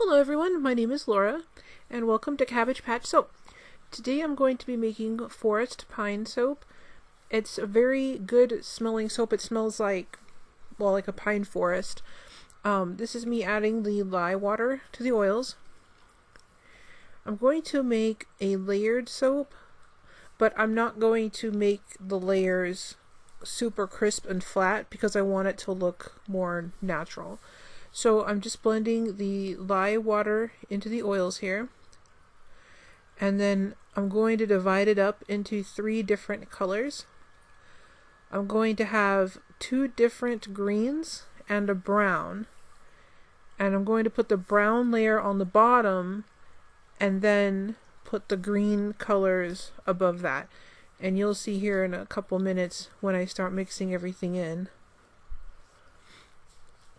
Hello everyone, my name is Laura, and welcome to Cabbage Patch Soap. Today I'm going to be making forest pine soap. It's a very good smelling soap. It smells like, well, like a pine forest. This is me adding the lye water to the oils. I'm going to make a layered soap, but I'm not going to make the layers super crisp and flat because I want it to look more natural. So I'm just blending the lye water into the oils here. And then I'm going to divide it up into 3 different colors. I'm going to have 2 different greens and a brown. And I'm going to put the brown layer on the bottom and then put the green colors above that. And you'll see here in a couple minutes when I start mixing everything in.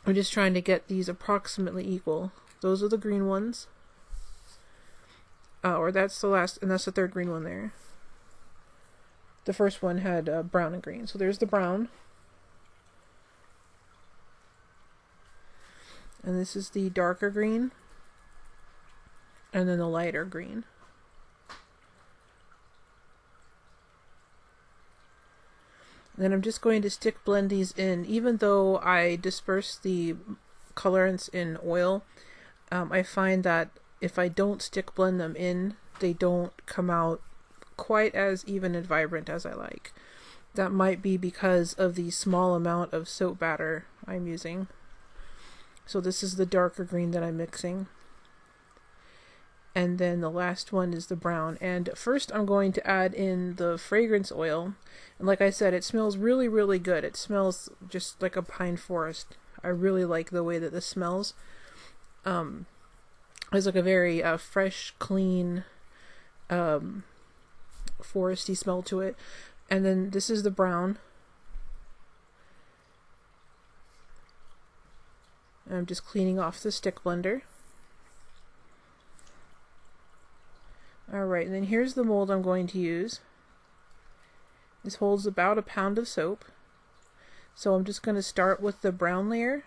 I'm just trying to get these approximately equal. Those are the green ones. Or that's the last, and that's the third green one there. The first one had brown and green. So there's the brown. And this is the darker green. And then the lighter green. And then I'm just going to stick blend these in. Even though I disperse the colorants in oil, I find that if I don't stick blend them in, they don't come out quite as even and vibrant as I like. That might be because of the small amount of soap batter I'm using. So this is the darker green that I'm mixing. And then the last one is the brown. And first I'm going to add in the fragrance oil. And like I said, it smells really, really good. It smells just like a pine forest. I really like the way that this smells. It's like a very fresh, clean, foresty smell to it. And then this is the brown. And I'm just cleaning off the stick blender. Alright, and then here's the mold I'm going to use. This holds about a pound of soap. So I'm just going to start with the brown layer.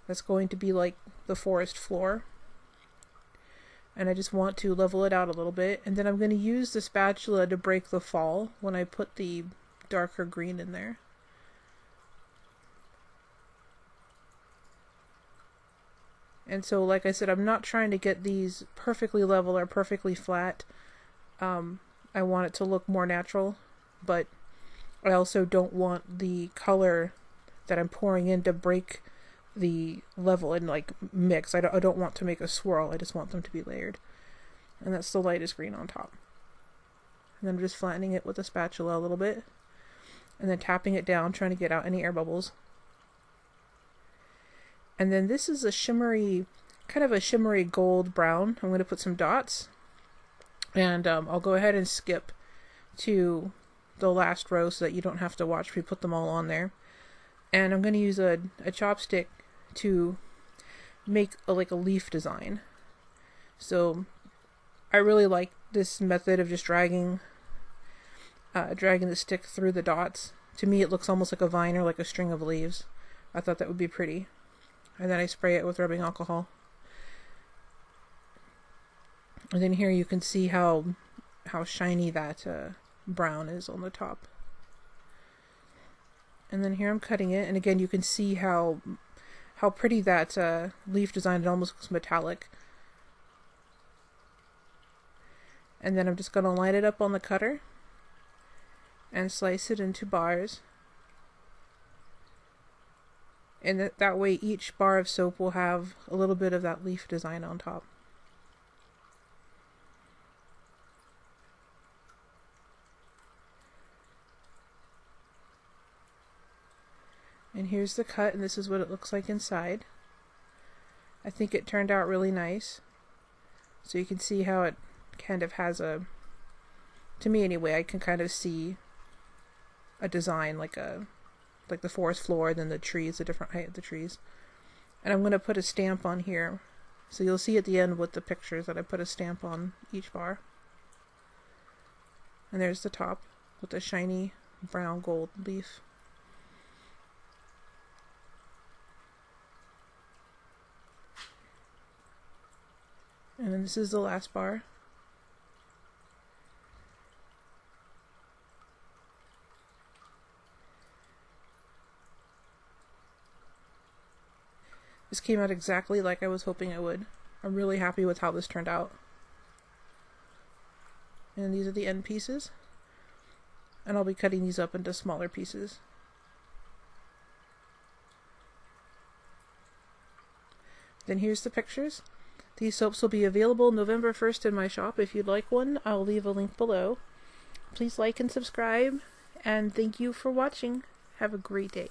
That's going to be like the forest floor. And I just want to level it out a little bit. And then I'm going to use the spatula to break the fall when I put the darker green in there. And so, like I said, I'm not trying to get these perfectly level or perfectly flat. I want it to look more natural, but I also don't want the color that I'm pouring in to break the level and like mix. I don't want to make a swirl. I just want them to be layered. And that's the lightest green on top. And then I'm just flattening it with a spatula a little bit. And then tapping it down, trying to get out any air bubbles. And then this is a shimmery, kind of a shimmery gold brown. I'm going to put some dots. And I'll go ahead and skip to the last row so that you don't have to watch me put them all on there. And I'm going to use a chopstick to make like a leaf design. So I really like this method of just dragging the stick through the dots. To me it looks almost like a vine or like a string of leaves. I thought that would be pretty. And then I spray it with rubbing alcohol. And then here you can see how shiny that brown is on the top. And then here I'm cutting it, and again you can see how pretty that leaf design, it almost looks metallic. And then I'm just going to line it up on the cutter and slice it into bars. And that way each bar of soap will have a little bit of that leaf design on top. And here's the cut, and this is what it looks like inside. I think it turned out really nice. So you can see how it kind of has to me anyway, I can kind of see a design like the forest floor, then the trees, the different height of the trees. And I'm going to put a stamp on here. So you'll see at the end with the pictures that I put a stamp on each bar. And there's the top with the shiny brown gold leaf. And then this is the last bar. This came out exactly like I was hoping it would. I'm really happy with how this turned out. And these are the end pieces. And I'll be cutting these up into smaller pieces. Then here's the pictures. These soaps will be available November 1st in my shop. If you'd like one, I'll leave a link below. Please like and subscribe, and thank you for watching. Have a great day.